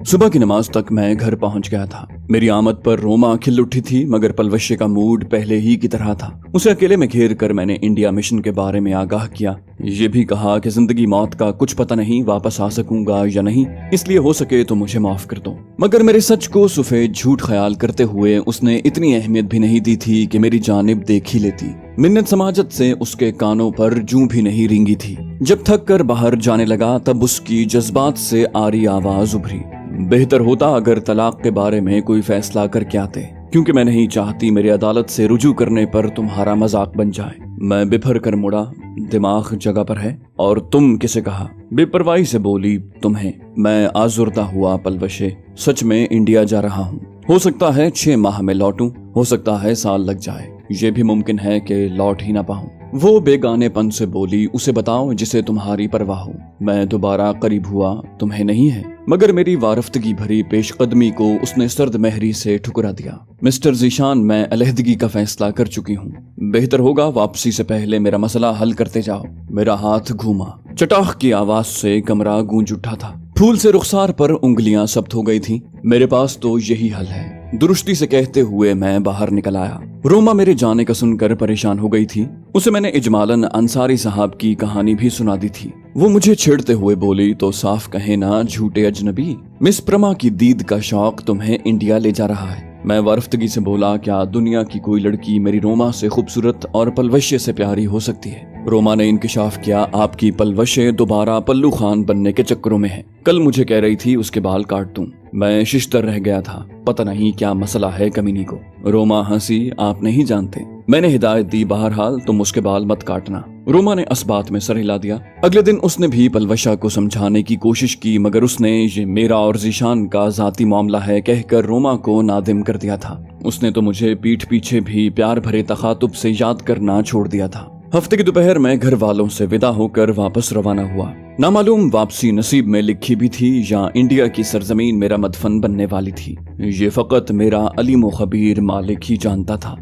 صبح کی نماز تک میں گھر پہنچ گیا تھا۔ میری آمد پر روما کھل اٹھی تھی، مگر پلوشے کا موڈ پہلے ہی کی طرح تھا۔ اسے اکیلے میں گھیر کر میں نے انڈیا مشن کے بارے میں آگاہ کیا، یہ بھی کہا کہ زندگی موت کا کچھ پتہ نہیں، واپس آ سکوں گا یا نہیں، اس لیے ہو سکے تو مجھے معاف کر دو۔ مگر میرے سچ کو سفید جھوٹ خیال کرتے ہوئے اس نے اتنی اہمیت بھی نہیں دی تھی کہ میری جانب دیکھ ہی لیتی۔ منت سماجت سے اس کے کانوں پر جوں بھی نہیں رینگی تھی۔ جب تھک کر باہر جانے لگا تب اس کی جذبات سے آری آواز ابھری، بہتر ہوتا اگر طلاق کے بارے میں کوئی فیصلہ کر کے آتے، کیونکہ میں نہیں چاہتی میری عدالت سے رجوع کرنے پر تمہارا مذاق بن جائے۔ میں بپھر کر مڑا، دماغ جگہ پر ہے؟ اور تم کسے کہا؟ بے پرواہی سے بولی، تمہیں۔ میں آزردہ ہوا پلوشے، سچ میں انڈیا جا رہا ہوں، ہو سکتا ہے 6 ماہ میں لوٹوں، ہو سکتا ہے سال لگ جائے، یہ بھی ممکن ہے کہ لوٹ ہی نہ پاؤں۔ وہ بیگانے پن سے بولی، اسے بتاؤ جسے تمہاری پرواہ ہو۔ میں دوبارہ قریب ہوا، تمہیں نہیں ہے؟ مگر میری وارفتگی بھری پیش قدمی کو اس نے سرد مہری سے ٹھکرا دیا۔ مسٹر ذیشان، میں علیحدگی کا فیصلہ کر چکی ہوں، بہتر ہوگا واپسی سے پہلے میرا مسئلہ حل کرتے جاؤ۔ میرا ہاتھ گھوما، چٹاخ کی آواز سے کمرہ گونج اٹھا تھا، پھول سے رخسار پر انگلیاں ثبت ہو گئی تھیں۔ میرے پاس تو یہی حل ہے، درستی سے کہتے ہوئے میں باہر نکل آیا۔ روما میرے جانے کا سن کر پریشان ہو گئی تھی۔ اسے میں نے اجمالاً انصاری صاحب کی کہانی بھی سنا دی تھی۔ وہ مجھے چھیڑتے ہوئے بولی، تو صاف کہے نا جھوٹے اجنبی، مس پرما کی دید کا شوق تمہیں انڈیا لے جا رہا ہے۔ میں وارفتگی سے بولا، کیا دنیا کی کوئی لڑکی میری روما سے خوبصورت اور پلوشے سے پیاری ہو سکتی ہے؟ روما نے انکشاف کیا، آپ کی پلوشے دوبارہ پلو خان بننے کے چکروں میں ہے۔ کل مجھے کہہ رہی تھی اس کے بال کاٹ دوں، میں ششتر رہ گیا تھا، پتہ نہیں کیا مسئلہ ہے کمینی کو۔ روما ہنسی، آپ نہیں جانتے۔ میں نے ہدایت دی، بہرحال تم اس کے بال مت کاٹنا۔ روما نے اس بات میں سر ہلا دیا۔ اگلے دن اس نے بھی پلوشا کو سمجھانے کی کوشش کی، مگر اس نے یہ میرا اور ذیشان کا ذاتی معاملہ ہے کہہ کر روما کو نادم کر دیا تھا۔ اس نے تو مجھے پیٹھ پیچھے بھی پیار بھرے تخاطب سے یاد کرنا چھوڑ دیا تھا۔ ہفتے کی دوپہر میں گھر والوں سے ودا ہو کر واپس روانہ ہوا۔ نامعلوم واپسی نصیب میں لکھی بھی تھی یا انڈیا کی سرزمین میرا مدفن بننے والی تھی، یہ فقط میرا علیم و خبیر مالک ہی جانتا تھا۔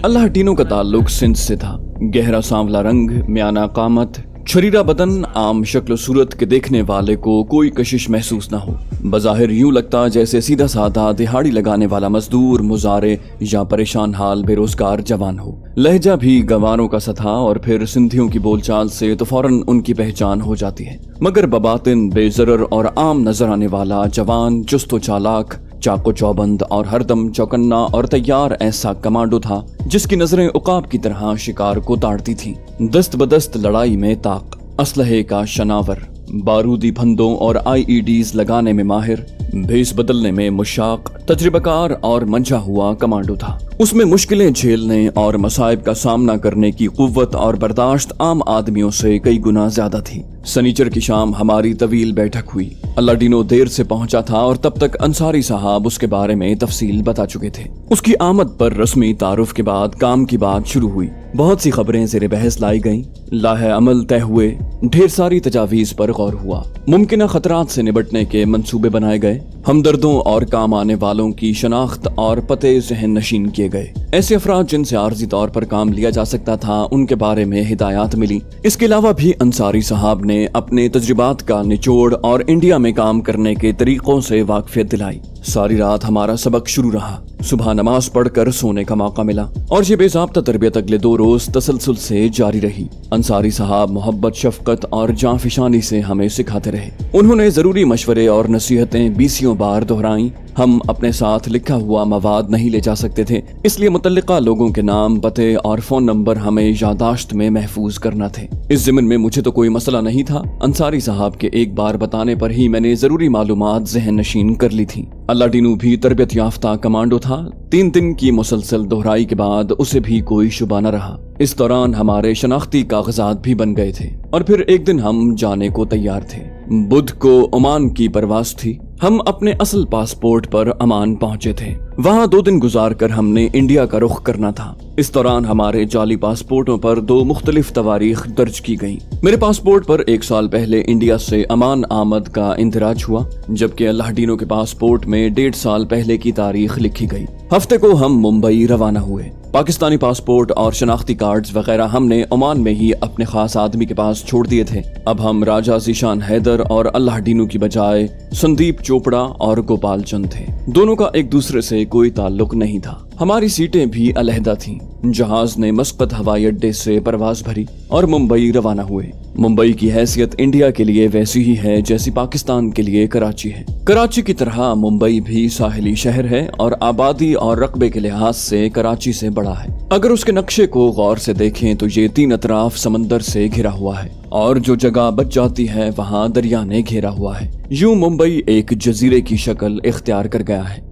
اللہ ٹینو کا تعلق سندھ سے تھا۔ گہرا سانولا رنگ، میانہ قامت، شریرہ بدن، عام شکل و صورت کے دیکھنے والے کو کوئی کشش محسوس نہ ہو۔ بظاہر یوں لگتا جیسے سیدھا سادہ دہاڑی لگانے والا مزدور، مزارع یا پریشان حال بے روزگار جوان ہو۔ لہجہ بھی گواروں کا سا تھا، اور پھر سندھیوں کی بول چال سے تو فوراً ان کی پہچان ہو جاتی ہے، مگر بباطن بے ضرر اور عام نظر آنے والا جوان، چست و چالاک، چاقو چوبند اور ہر دم چوکنا اور تیار ایسا کمانڈو تھا جس کی نظریں عقاب کی طرح شکار کو تاڑتی تھیں۔ دست بدست لڑائی میں طاق، اسلحے کا شناور، بارودی پھندوں اور IEDs لگانے میں ماہر، بھیس بدلنے میں مشاق، تجربہ کار اور منجھا ہوا کمانڈو تھا۔ اس میں مشکلیں جھیلنے اور مصائب کا سامنا کرنے کی قوت اور برداشت عام آدمیوں سے کئی گنا زیادہ تھی۔ سنیچر کی شام ہماری طویل بیٹھک ہوئی۔ اللہ ڈینو دیر سے پہنچا تھا اور تب تک انصاری صاحب اس کے بارے میں تفصیل بتا چکے تھے۔ اس کی آمد پر رسمی تعارف کے بعد کام کی بات شروع ہوئی۔ بہت سی خبریں زیر بحث لائی گئیں، لاہے عمل طے ہوئے، ڈھیر ساری تجاویز پر غور ہوا، ممکنہ خطرات سے نبٹنے کے منصوبے بنائے گئے، ہمدردوں اور کام آنے والوں کی شناخت اور پتے ذہن نشین کیے گئے۔ ایسے افراد جن سے عارضی طور پر کام لیا جا سکتا تھا ان کے بارے میں ہدایات ملی۔ اس کے علاوہ بھی انصاری صاحب نے اپنے تجربات کا نچوڑ اور انڈیا میں کام کرنے کے طریقوں سے واقفیت دلائی۔ ساری رات ہمارا سبق شروع رہا، صبح نماز پڑھ کر سونے کا موقع ملا، اور یہ بے ضابطہ تربیت اگلے 2 روز تسلسل سے جاری رہی۔ انصاری صاحب محبت، شفقت اور جانفشانی سے ہمیں سکھاتے رہے۔ انہوں نے ضروری مشورے اور نصیحتیں 20 بار دہرائیں۔ ہم اپنے ساتھ لکھا ہوا مواد نہیں لے جا سکتے تھے، اس لیے متعلقہ لوگوں کے نام، پتے اور فون نمبر ہمیں یادداشت میں محفوظ کرنا تھے۔ اس ضمن میں مجھے تو کوئی مسئلہ نہیں تھا، انصاری صاحب کے ایک بار بتانے پر ہی میں نے ضروری معلومات ذہن نشین کر لی تھی۔ اللہ ڈینو بھی تربیت یافتہ کمانڈو تھا۔ 3 دن کی مسلسل دہرائی کے بعد اسے بھی کوئی شبہ نہ رہا۔ اس دوران ہمارے شناختی کاغذات بھی بن گئے تھے، اور پھر ایک دن ہم جانے کو تیار تھے۔ بدھ کو عمان کی پرواز تھی۔ ہم اپنے اصل پاسپورٹ پر امان پہنچے تھے۔ وہاں 2 دن گزار کر ہم نے انڈیا کا رخ کرنا تھا۔ اس دوران ہمارے جعلی پاسپورٹوں پر 2 مختلف تواریخ درج کی گئیں۔ میرے پاسپورٹ پر 1 سال پہلے انڈیا سے امان آمد کا اندراج ہوا، جبکہ اللہ ڈینو کے پاسپورٹ میں 1.5 سال پہلے کی تاریخ لکھی گئی۔ ہفتے کو ہم ممبئی روانہ ہوئے۔ پاکستانی پاسپورٹ اور شناختی کارڈز وغیرہ ہم نے عمان میں ہی اپنے خاص آدمی کے پاس چھوڑ دیے تھے۔ اب ہم راجہ ذیشان حیدر اور اللہ ڈینو کی بجائے سندیپ چوپڑا اور گوپال چند تھے۔ دونوں کا ایک دوسرے سے کوئی تعلق نہیں تھا۔ ہماری سیٹیں بھی علیحدہ تھیں۔ جہاز نے مسقط ہوائی اڈے سے پرواز بھری اور ممبئی روانہ ہوئے۔ ممبئی کی حیثیت انڈیا کے لیے ویسی ہی ہے جیسی پاکستان کے لیے کراچی ہے۔ کراچی کی طرح ممبئی بھی ساحلی شہر ہے اور آبادی اور رقبے کے لحاظ سے کراچی سے بڑا ہے۔ اگر اس کے نقشے کو غور سے دیکھیں تو یہ 3 اطراف سمندر سے گھرا ہوا ہے اور جو جگہ بچ جاتی ہے وہاں دریا نے گھیرا ہوا ہے۔ یوں ممبئی ایک جزیرے کی شکل اختیار کر گیا ہے۔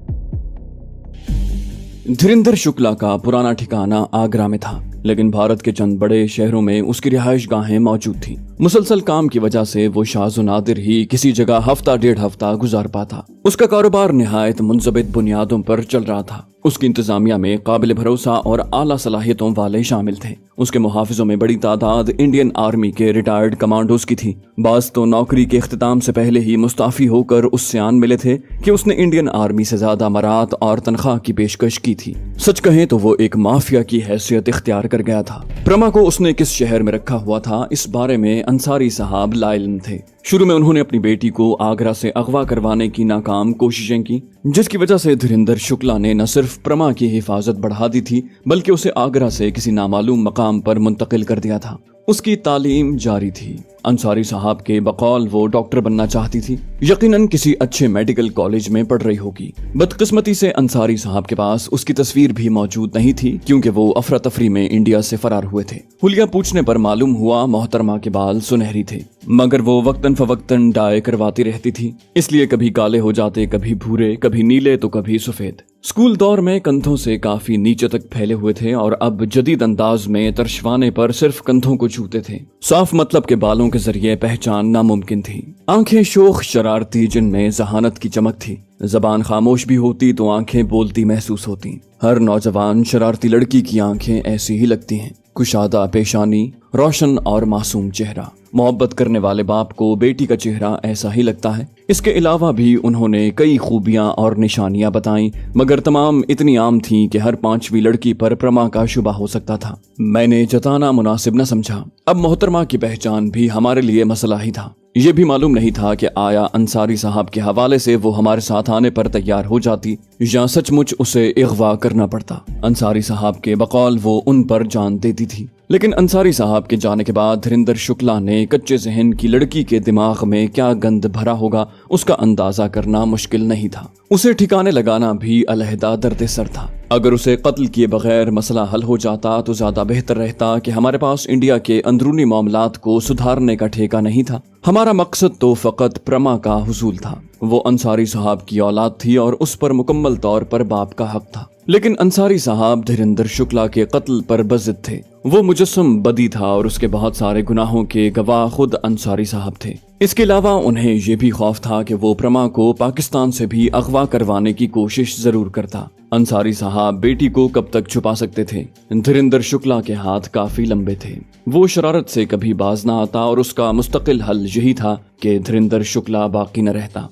دھریندر شکلا کا پرانا ٹھکانہ آگرہ میں تھا، لیکن بھارت کے چند بڑے شہروں میں اس کی رہائش گاہیں موجود تھیں۔ مسلسل کام کی وجہ سے وہ شاذ و نادر ہی کسی جگہ ہفتہ 1.5 ہفتہ گزار پاتا۔ اس کا کاروبار نہایت منضبط بنیادوں پر چل رہا تھا۔ اس کی انتظامیہ میں قابل بھروسہ اور اعلیٰ صلاحیتوں والے شامل تھے۔ اس کے محافظوں میں بڑی تعداد انڈین آرمی کے ریٹائرڈ کمانڈوز کی تھی۔ بعض تو نوکری کے اختتام سے پہلے ہی مستعفی ہو کر اس سے آن ملے تھے کہ اس نے انڈین آرمی سے زیادہ مراد اور تنخواہ کی پیشکش کی تھی۔ سچ کہیں تو وہ ایک مافیا کی حیثیت اختیار کر گیا تھا۔ پرما کو اس نے کس شہر میں رکھا ہوا تھا اس بارے میں انصاری صاحب لا علم تھے۔ شروع میں انہوں نے اپنی بیٹی کو آگرہ سے اغوا کروانے کی ناکام کوششیں کی، جس کی وجہ سے دھریندر شکلا نے نہ صرف پرما کی حفاظت بڑھا دی تھی بلکہ اسے آگرہ سے کسی نامعلوم مقام پر منتقل کر دیا تھا۔ اس کی تعلیم جاری تھی۔ انصاری صاحب کے بقول وہ ڈاکٹر بننا چاہتی تھی، یقیناً کسی اچھے میڈیکل کالج میں پڑھ رہی ہوگی۔ بدقسمتی سے انصاری صاحب کے پاس اس کی تصویر بھی موجود نہیں تھی، کیونکہ وہ افراتفری میں انڈیا سے فرار ہوئے تھے۔ حلیہ پوچھنے پر معلوم ہوا محترمہ کے بال سنہری تھے، مگر وہ وقتاً فوقتاً ڈائی کرواتی رہتی تھی، اس لیے کبھی کالے ہو جاتے، کبھی بھورے، کبھی نیلے تو کبھی سفید۔ اسکول دور میں کندھوں سے کافی نیچے تک پھیلے ہوئے تھے اور اب جدید انداز میں ترشوانے پر صرف کندھوں کو چھوتے تھے۔ صاف مطلب کے بالوں کے ذریعے پہچان ناممکن تھی۔ آنکھیں شوخ شرارتی جن میں ذہانت کی چمک تھی۔ زبان خاموش بھی ہوتی تو آنکھیں بولتی محسوس ہوتی۔ ہر نوجوان شرارتی لڑکی کی آنکھیں ایسی ہی لگتی ہیں، کشادہ پیشانی، روشن اور معصوم چہرہ۔ محبت کرنے والے باپ کو بیٹی کا چہرہ ایسا ہی لگتا ہے۔ اس کے علاوہ بھی انہوں نے کئی خوبیاں اور نشانیاں بتائیں، مگر تمام اتنی عام تھیں کہ ہر 5ویں لڑکی پر پرما کا شبہ ہو سکتا تھا۔ میں نے جتانا مناسب نہ سمجھا۔ اب محترمہ کی پہچان بھی ہمارے لیے مسئلہ ہی تھا۔ یہ بھی معلوم نہیں تھا کہ آیا انصاری صاحب کے حوالے سے وہ ہمارے ساتھ آنے پر تیار ہو جاتی یا سچ مچ اسے اغوا کرنا پڑتا۔ انصاری صاحب کے بقول وہ ان پر جان دیتی تھی، لیکن انصاری صاحب کے جانے کے بعد دھریندر شکلا نے کچے ذہن کی لڑکی کے دماغ میں کیا گند بھرا ہوگا اس کا اندازہ کرنا مشکل نہیں تھا۔ اسے ٹھکانے لگانا بھی علیحدہ درد سر تھا۔ اگر اسے قتل کیے بغیر مسئلہ حل ہو جاتا تو زیادہ بہتر رہتا کہ ہمارے پاس انڈیا کے اندرونی معاملات کو سدھارنے کا ٹھیکہ نہیں تھا۔ ہمارا مقصد تو فقط پرما کا حصول تھا۔ وہ انصاری صاحب کی اولاد تھی اور اس پر مکمل طور پر باپ کا حق تھا، لیکن انصاری صاحب دھریندر شکلا کے قتل پر بضد تھے۔ وہ مجسم بدی تھا اور اس کے بہت سارے گناہوں کے گواہ خود انصاری صاحب تھے۔ اس کے علاوہ انہیں یہ بھی خوف تھا کہ وہ پرما کو پاکستان سے بھی اغوا کروانے کی کوشش ضرور کرتا۔ انصاری صاحب بیٹی کو کب تک چھپا سکتے تھے؟ دھریندر شکلا کے ہاتھ کافی لمبے تھے۔ وہ شرارت سے کبھی باز نہ آتا اور اس کا مستقل حل یہی تھا کہ دھریندر شکلا باقی نہ رہتا۔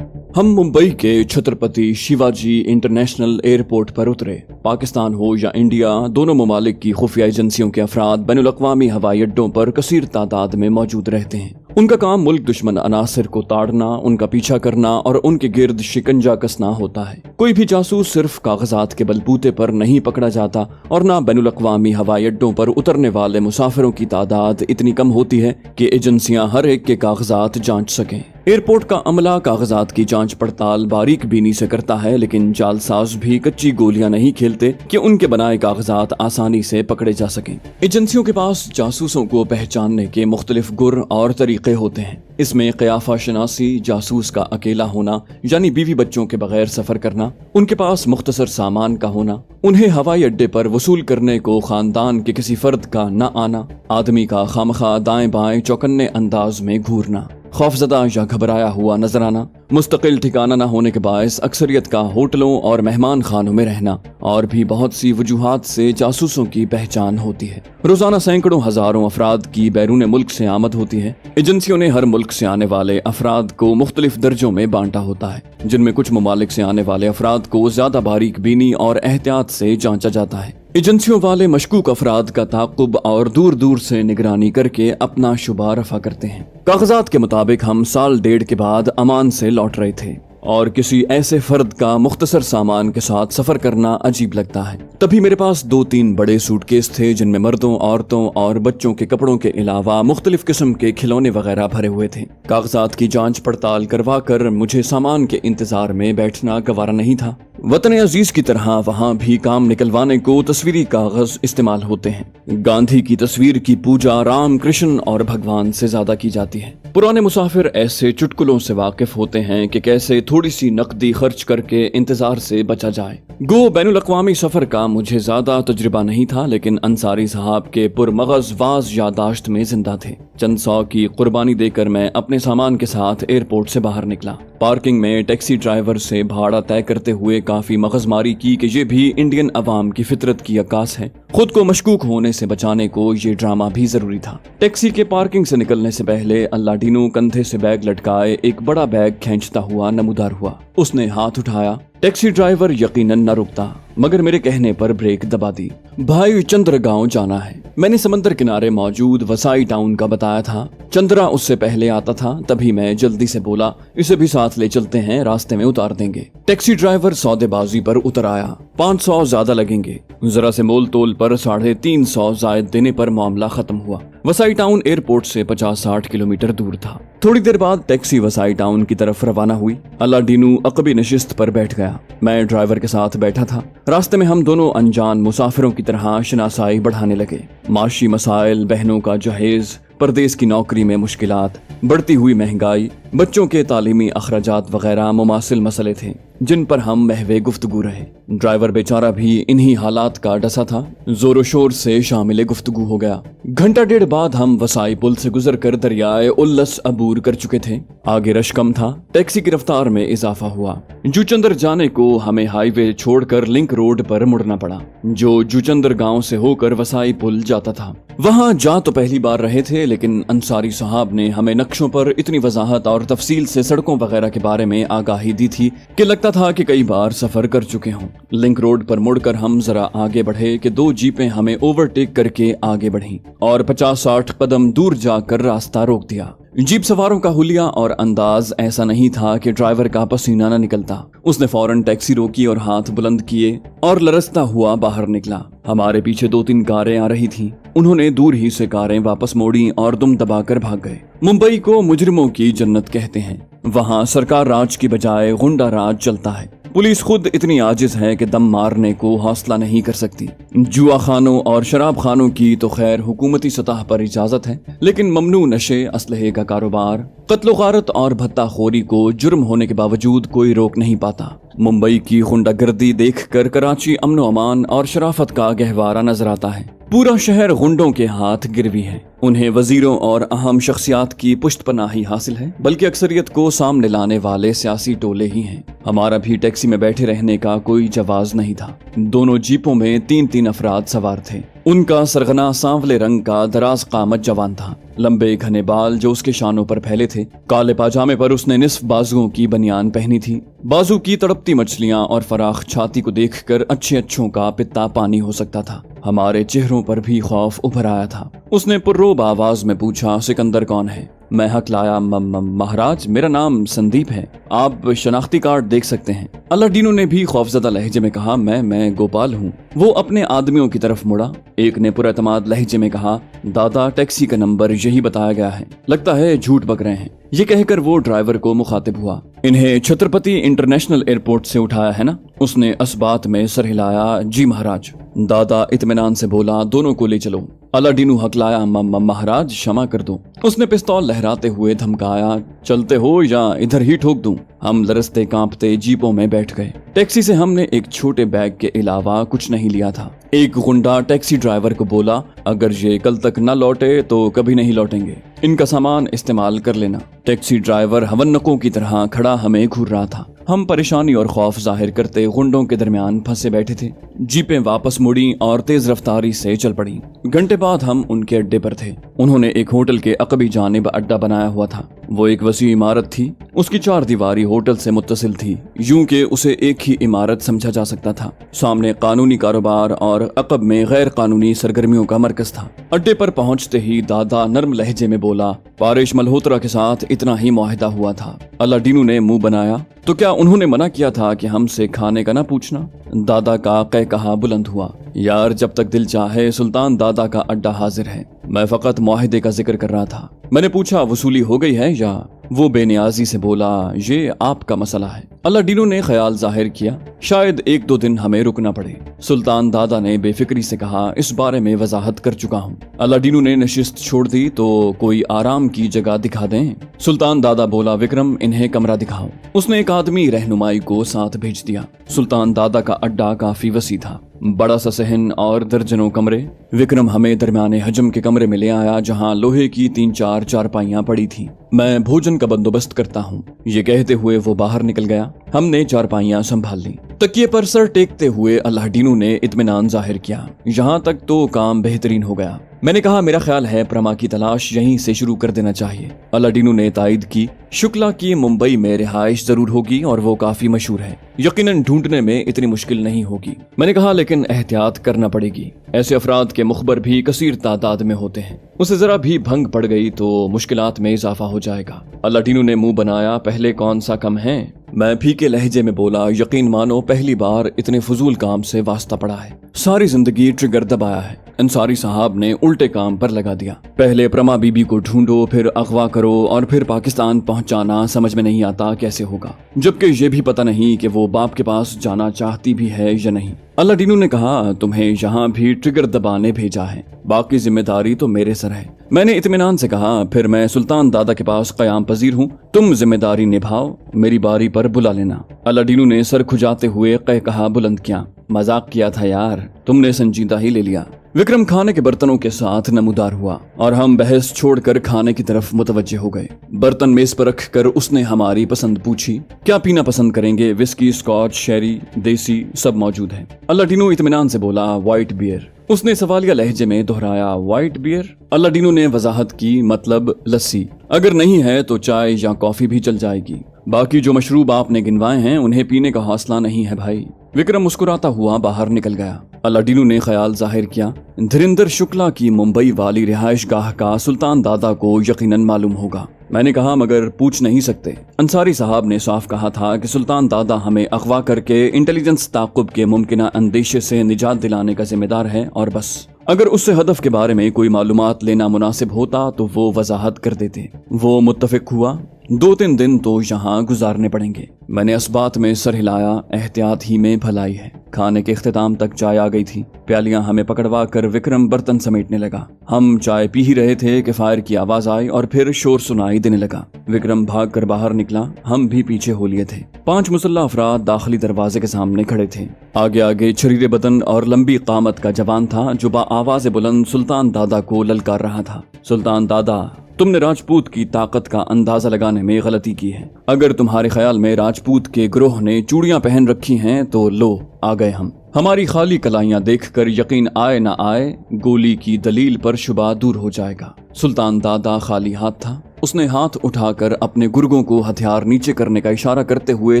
ہم ممبئی کے چھترپتی شیواجی انٹرنیشنل ایئرپورٹ پر اترے۔ پاکستان ہو یا انڈیا، دونوں ممالک کی خفیہ ایجنسیوں کے افراد بین الاقوامی ہوائی اڈوں پر کثیر تعداد میں موجود رہتے ہیں۔ ان کا کام ملک دشمن عناصر کو تاڑنا، ان کا پیچھا کرنا اور ان کے گرد شکنجا کسنا ہوتا ہے۔ کوئی بھی جاسوس صرف کاغذات کے بلبوتے پر نہیں پکڑا جاتا اور نہ بین الاقوامی ہوائی اڈوں پر اترنے والے مسافروں کی تعداد اتنی کم ہوتی ہے کہ ایجنسیاں ہر ایک کے کاغذات جانچ سکیں۔ ایئرپورٹ کا عملہ کاغذات کی جانچ پڑتال باریک بینی سے کرتا ہے، لیکن جالساز بھی کچی گولیاں نہیں کھیلتے کہ ان کے بنائے کاغذات آسانی سے پکڑے جا سکیں۔ ایجنسیوں کے پاس جاسوسوں کو پہچاننے کے مختلف گر اور طریقے ہوتے ہیں۔ اس میں قیافہ شناسی، جاسوس کا اکیلا ہونا یعنی بیوی بچوں کے بغیر سفر کرنا، ان کے پاس مختصر سامان کا ہونا، انہیں ہوائی اڈے پر وصول کرنے کو خاندان کے کسی فرد کا نہ آنا، آدمی کا خامخواہ دائیں بائیں چوکنے انداز میں گھورنا۔ खौफजदा या घबराया हुआ नजर आना, मुस्तकिल ठिकाना न होने के बायस अक्सरियत का होटलों और मेहमान खानों में रहना और भी बहुत सी वजूहात से जासूसों की पहचान होती है। रोजाना सैकड़ों हजारों अफराद की बैरून मुल्क से आमद होती है। एजेंसियों ने हर मुल्क से आने वाले अफराद को मुख्तलिफ दर्जों में बांटा होता है, जिनमें कुछ ममालिक से आने वाले अफराद को ज्यादा बारीक बीनी और एहतियात से जांचा जाता है। एजेंसियों वाले मशकूक अफराद का ताक़ुब और दूर दूर से निगरानी करके अपना शुबा रफा करते हैं। कागजात के मुताबिक हम साल डेढ़ के बाद अमान से लौट रहे थे और किसी ऐसे फर्द का मुख्तसर सामान के साथ सफर करना अजीब लगता है। तभी मेरे पास 2-3 बड़े सूटकेस थे जिनमें मर्दों, औरतों और बच्चों के कपड़ों के अलावा मुख्तलिफ किस्म के खिलौने वगैरह भरे हुए थे। कागजात की जांच पड़ताल करवा कर मुझे सामान के इंतजार में बैठना गवारा नहीं था। वतन अजीज की तरह वहाँ भी काम निकलवाने को तस्वीरी कागज इस्तेमाल होते हैं। गांधी की तस्वीर की पूजा राम, कृष्ण और भगवान से ज्यादा की जाती है। पुराने मुसाफिर ऐसे चुटकुलों से वाकिफ होते हैं कि कैसे थोड़ी सी नकदी खर्च करके इंतजार से बचा जाए। गो बैनुल अक़वामी सफर का मुझे ज्यादा तजुर्बा नहीं था, लेकिन अंसारी साहब के पुरमगज वाज यादाश्त में जिंदा थे। चंद सौ की कुर्बानी देकर मैं अपने सामान के साथ एयरपोर्ट से बाहर निकला। पार्किंग में टैक्सी ड्राइवर से भाड़ा तय करते हुए काफी मगजमारी की कि ये भी इंडियन अवाम की फितरत की अक्कास है। खुद को मशकूक होने से बचाने को ये ड्रामा भी जरूरी था। टैक्सी के पार्किंग से निकलने से पहले अल्लाडीनो कंधे से बैग लटकाए एक बड़ा बैग खींचता हुआ नमूदार हुआ। उसने हाथ उठाया। टैक्सी ड्राइवर यकीनन न रुकता, मगर मेरे कहने पर ब्रेक दबा दी। भाई चंद्रगांव जाना है। मैंने समंदर किनारे मौजूद वसाई टाउन का बताया था। चंद्रा उससे पहले आता था, तभी मैं जल्दी से बोला, इसे भी साथ ले चलते हैं, रास्ते में उतार देंगे। टैक्सी ड्राइवर सौदेबाजी पर उतर आया। 500 ज्यादा लगेंगे। जरा से मोल तोल पर 350 जायद देने पर मामला खत्म हुआ। वसाई टाउन एयरपोर्ट से 50-60 किलोमीटर दूर था। थोड़ी देर बाद टैक्सी वसाई टाउन की तरफ रवाना हुई। अल्लाडीनो अकबी नशिस्त पर बैठ गया। मैं ड्राइवर के साथ बैठा था। रास्ते में हम दोनों अनजान मुसाफिरों की तरह शनासाई बढ़ाने लगे। माशी मसाइल, बहनों का जहेज, परदेश की नौकरी में मुश्किलात, बढ़ती हुई महंगाई, बच्चों के तालीमी अखराजात वगैरह मुमासिल मसले थे जिन पर हम महवे गुफ्तगू रहे। ड्राइवर बेचारा भी इन्हीं हालात का डसा था। जोरों शोर से शामिल गुफ्तगू हो गया। घंटा डेढ़ बाद हम वसाई पुल से गुजर कर दरियाए उल्लस अबूर कर चुके थे। आगे रश कम था। टैक्सी की रफ्तार में इजाफा हुआ। जूचंदर जाने को हमें हाईवे छोड़कर लिंक रोड पर मुड़ना पड़ा, जो जूचंदर गांव से होकर वसाई पुल जाता था। वहां जा तो पहली बार रहे थे, लेकिन अंसारी साहब ने हमें नक्शों पर इतनी वजाहत और तफसील से सड़कों वगैरह के बारे में आगाही दी थी कि लगता था कि कई बार सफर कर चुके हों। लिंक रोड पर मुड़कर हम जरा आगे बढ़े कि 2 जीपें हमें ओवरटेक करके आगे बढ़ीं और 50-60 कदम दूर जाकर रास्ता रोक दिया। जीप सवारों का हुलिया और अंदाज ऐसा नहीं था कि ड्राइवर का पसीना न निकलता। उसने फौरन टैक्सी रोकी और हाथ बुलंद किए और लरसता हुआ बाहर निकला। हमारे पीछे 2-3 कारें आ रही थीं। उन्होंने दूर ही से कारें वापस मोड़ी और दुम दबाकर भाग गए। मुंबई को मुजरिमों की जन्नत कहते हैं। वहाँ सरकार राज की बजाय गुंडा राज चलता है। पुलिस खुद इतनी आजिज है कि दम मारने को हौसला नहीं कर सकती। जुआ खानों और शराब खानों की तो खैर हुकूमती सतह पर इजाजत है, लेकिन ममनू नशे, असलहे का कारोबार, कत्लो गारत और भत्ताखोरी को जुर्म होने के बावजूद कोई रोक नहीं पाता। मुंबई की गुंडागर्दी देखकर कराची अमनो अमान और शराफत का गहवारा नजर आता है। पूरा शहर गुंडों के हाथ गिरवी है। उन्हें वजीरों और अहम शख्सियात की पुष्टपनाही हासिल है, बल्कि अक्सरियत को सामने लाने वाले सियासी टोले ही हैं। हमारा भी टैक्सी में बैठे रहने का कोई जवाज नहीं था। दोनों जीपों में 3-3 अफराद सवार थे। उनका सरगना सांवले रंग का दराज कामत जवान था। लंबे घने बाल जो उसके शानों पर फैले थे। काले पाजामे पर उसने निस्फ बाजुओं की बनियान पहनी थी। बाजू की तड़पती मछलियां और फराख छाती को देखकर अच्छों का पित्ता पानी हो सकता था। हमारे चेहरों पर भी खौफ उभर आया था। उसने पुर्रोब आवाज में पूछा, सिकंदर कौन है? मैं हकलाया, महाराज मेरा नाम संदीप है, आप शनाख्ती कार्ड देख सकते हैं। अल्लाडीनो ने भी खौफजदा लहजे में कहा, मैं गोपाल हूँ। वो अपने आदमियों की तरफ मुड़ा। एक ने पुरएतमाद लहजे में कहा, दादा टैक्सी का नंबर यही बताया गया है, लगता है झूठ बक रहे हैं। ये कहकर वो ड्राइवर को मुखातिब हुआ, इन्हें छत्रपति इंटरनेशनल एयरपोर्ट से उठाया है ना? उसने असबात में सर हिलाया, जी महाराज। दादा इत्मीनान से बोला, दोनों को ले चलो। अल्लाडीनो हकलाया, महाराज क्षमा कर दो। उसने पिस्तौल लहराते हुए धमकाया, चलते हो या इधर ही ठोक दूं? हम लरसते कांपते जीपों में बैठ गए। टैक्सी से हमने एक छोटे बैग के अलावा कुछ नहीं लिया था। एक गुंडा टैक्सी ड्राइवर को बोला, अगर ये कल तक न लौटे तो कभी नहीं लौटेंगे। इनका सामान इस्तेमाल कर लेना। टैक्सी ड्राइवर हवन्नकों की तरह खड़ा हमें घूर रहा था। हम परेशानी और खौफ जाहिर करते गुंडों के दरमियान फंसे बैठे थे। जीपें वापस मुड़ी और तेज रफ्तारी से चल पड़ी। घंटे बाद हम उनके अड्डे पर थे। उन्होंने एक होटल के अकबी जानिब अड्डा बनाया हुआ था। वो एक वसी इमारत थी। उसकी 4 दीवारी होटल से मुत्तसिल थी, यूं कि उसे एक ही इमारत समझा जा सकता था। सामने कानूनी कारोबार और अकब में गैर कानूनी सरगर्मियों का मरकज था। अड्डे पर पहुंचते ही दादा नर्म लहजे में बोला, पारिश मल्होत्रा के साथ इतना ही मुआहिदा हुआ था। अलादीनू ने मुंह बनाया, तो क्या उन्होंने मना किया था कि हमसे खाने का ना पूछना? दादा का कह कहा बुलंद हुआ, यार जब तक दिल चाहे सुल्तान दादा का अड्डा हाजिर है। मैं फकत मुआहिदे का जिक्र कर रहा था। मैंने पूछा, वसूली हो गई है या? वो बेनियाजी से बोला, ये आपका मसला है। अलादीनू ने ख्याल जाहिर किया, शायद 1-2 दिन हमें रुकना पड़े। सुल्तान दादा ने बेफिक्री से कहा, इस बारे में वजाहत कर चुका हूँ। अलादीनू ने नशिस्त छोड़ दी, तो कोई आराम की जगह दिखा दें। सुल्तान दादा बोला, विक्रम इन्हें कमरा दिखाओ। उसने एक आदमी रहनुमाई को साथ भेज दिया। सुल्तान दादा का अड्डा काफी वसी था, बड़ा सा सहन और दर्जनों कमरे। विक्रम हमें दरमियाने हजम के कमरे में ले आया, जहाँ लोहे की 3-4 चारपाइयां पड़ी थी। मैं भोजन का बंदोबस्त करता हूँ, ये कहते हुए वो बाहर निकल गया। हमने चारपाइयां संभाल ली। तकिए पर सर टेकते हुए अलादीनू ने इत्मीनान जाहिर किया, यहाँ तक तो काम बेहतरीन हो गया। मैंने कहा, मेरा ख्याल है प्रमा की तलाश यहीं से शुरू कर देना चाहिए। अलादीनू ने तायद की, शुक्ला की मुंबई में रिहाइश जरूर होगी और वो काफी मशहूर है, यकीनन ढूंढने में इतनी मुश्किल नहीं होगी। मैंने कहा, लेकिन एहतियात करना पड़ेगी। ऐसे अफराद के मुखबर भी कसीर तादाद में होते हैं, उसे जरा भी भंग पड़ गई तो मुश्किलात में इजाफा हो जाएगा। अलादीनू ने मुंह बनाया, पहले कौन सा कम है? मैं फीके लहजे में बोला, यकीन मानो पहली बार इतने फजूल काम से वास्ता पड़ा है। सारी जिंदगी ट्रिगर दबाया है। अंसारी साहब ने उल्टे काम पर लगा दिया। पहले प्रमा बीबी को ढूंढो, फिर अगवा करो और फिर पाकिस्तान पहुंचाना। समझ में नहीं आता कैसे होगा, जबकि ये भी पता नहीं कि वो बाप के पास जाना चाहती भी है या नहीं। अलादीनू ने कहा, तुम्हें यहाँ भी ट्रिगर दबाने भेजा है, बाकी जिम्मेदारी तो मेरे सर है। मैंने इत्मीनान से कहा, फिर मैं सुल्तान दादा के पास कयाम पजीर हूँ, तुम जिम्मेदारी निभाओ, मेरी बारी पर बुला लेना। अलादीनू ने सर खुजाते हुए कह कहा बुलंद किया, मजाक किया था यार, तुमने संजीदा ही ले लिया। विक्रम खाने के बर्तनों के साथ नमूदार हुआ और हम बहस छोड़कर खाने की तरफ मुतवज्जे हो गए। बर्तन मेज पर रख कर उसने हमारी पसंद पूछी, क्या पीना पसंद करेंगे? विस्की, स्कॉच, शेरी, देसी, सब मौजूद है। अलादीनू इत्मीनान से बोला, व्हाइट बियर। उसने सवालिया लहजे में दोहराया, व्हाइट बियर? अलादीनू ने वजाहत की, मतलब लस्सी। अगर नहीं है तो चाय या कॉफी भी चल जाएगी। बाकी जो मशरूब आपने गिनवाए हैं उन्हें पीने का हौसला नहीं है भाई। विक्रम मुस्कुराता हुआ बाहर निकल गया। अलादीनू ने ख्याल जाहिर किया, धीरेंद्र शुक्ला की मुंबई वाली रिहाइश गाह का सुल्तान दादा को यकीनन मालूम होगा। मैंने कहा, मगर पूछ नहीं सकते। अंसारी साहब ने साफ कहा था कि सुल्तान दादा हमें अगवा करके इंटेलिजेंस ताकुब के मुमकिन अंदेशे से निजात दिलाने का जिम्मेदार है और बस। अगर उससे हदफ के बारे में कोई मालूमात लेना मुनासिब होता तो वो वजाहत कर देते। वो मुत्तफिक हुआ, 2-3 दिन तो यहाँ गुजारने पड़ेंगे। मैंने इस बात में सर हिलाया, एहतियात ही में भलाई है। खाने के इख्तिताम तक चाय आ गई थी। प्यालियां हमें पकड़वा कर विक्रम बर्तन समेटने लगा। हम चाय पी ही रहे थे कि फायर की आवाज आई और फिर शोर सुनाई देने लगा। विक्रम भाग कर बाहर निकला, हम भी पीछे हो लिए थे। 5 मुसल्ला अफराद दाखिली दरवाजे के सामने खड़े थे। आगे आगे छरीरे बदन और लंबी कामत का जवान था जो आवाज बुलंद सुल्तान दादा को ललकार रहा था। सुल्तान दादा, तुमने राजपूत की ताकत का अंदाजा लगाने में गलती की है। अगर तुम्हारे ख्याल में राजपूत के ग्रोह ने चूड़ियां पहन रखी हैं तो लो आ गए हम। हमारी खाली कलाइयां देखकर यकीन आए ना आए, गोली की दलील पर शुबा दूर हो जाएगा। सुल्तान दादा खाली हाथ था। उसने हाथ उठाकर अपने गुर्गों को हथियार नीचे करने का इशारा करते हुए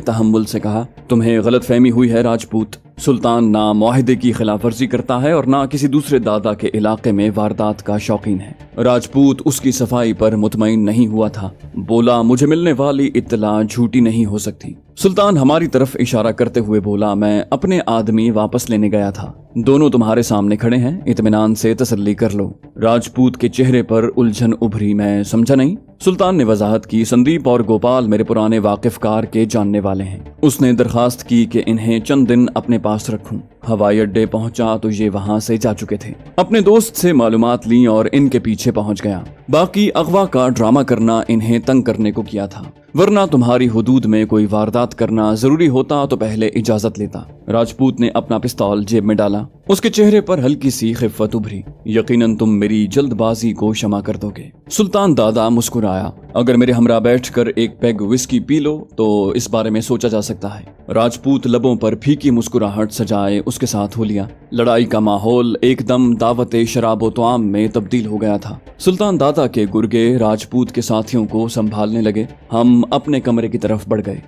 तहम्मुल से कहा, तुम्हें गलतफहमी हुई है राजपूत। सुल्तान ना मुआहिदे की खिलाफ वर्जी करता है और ना किसी दूसरे दादा के इलाके में वारदात का शौकीन है। राजपूत उसकी सफाई पर मुतमईन नहीं हुआ था। बोला, मुझे मिलने वाली इत्तला झूठी नहीं हो सकती। सुल्तान हमारी तरफ इशारा करते हुए बोला, मैं अपने आदमी वापस लेने गया था। दोनों तुम्हारे सामने खड़े हैं, इत्मीनान से तसल्ली कर लो। राजपूत के चेहरे पर उलझन उभरी, मैं समझा नहीं। सुल्तान ने वजाहत की, संदीप और गोपाल मेरे पुराने वाकिफकार के जानने वाले हैं। उसने दरखास्त की कि इन्हें चंद दिन अपने पास रखूं। हवाई अड्डे पहुंचा तो ये वहां से जा चुके थे। अपने दोस्त से मालूमात ली और इनके पीछे पहुंच गया। बाकी अगवा का ड्रामा करना इन्हें तंग करने को किया था, वरना तुम्हारी हुदूद में कोई वारदात करना जरूरी होता तो पहले इजाजत लेता। राजपूत ने अपना पिस्तौल जेब में डाला। उसके चेहरे पर हल्की सी खिफ़त उभरी। यकीनन तुम मेरी जल्दबाजी को क्षमा कर दोगे। सुल्तान दादा मुस्कुराया। अगर मेरे हमरा बैठकर एक पैग विस्की पी लो तो इस बारे में सोचा जा सकता है। राजपूत लबों पर फीकी मुस्कुराहट सजाए उसके साथ हो लिया। लड़ाई का माहौल एकदम दावते शराबो तोआम में तब्दील हो गया था। सुल्तान दादा के गुर्गे राजपूत के साथियों को संभालने लगे। हम अपने कमरे की तरफ बढ़ गए।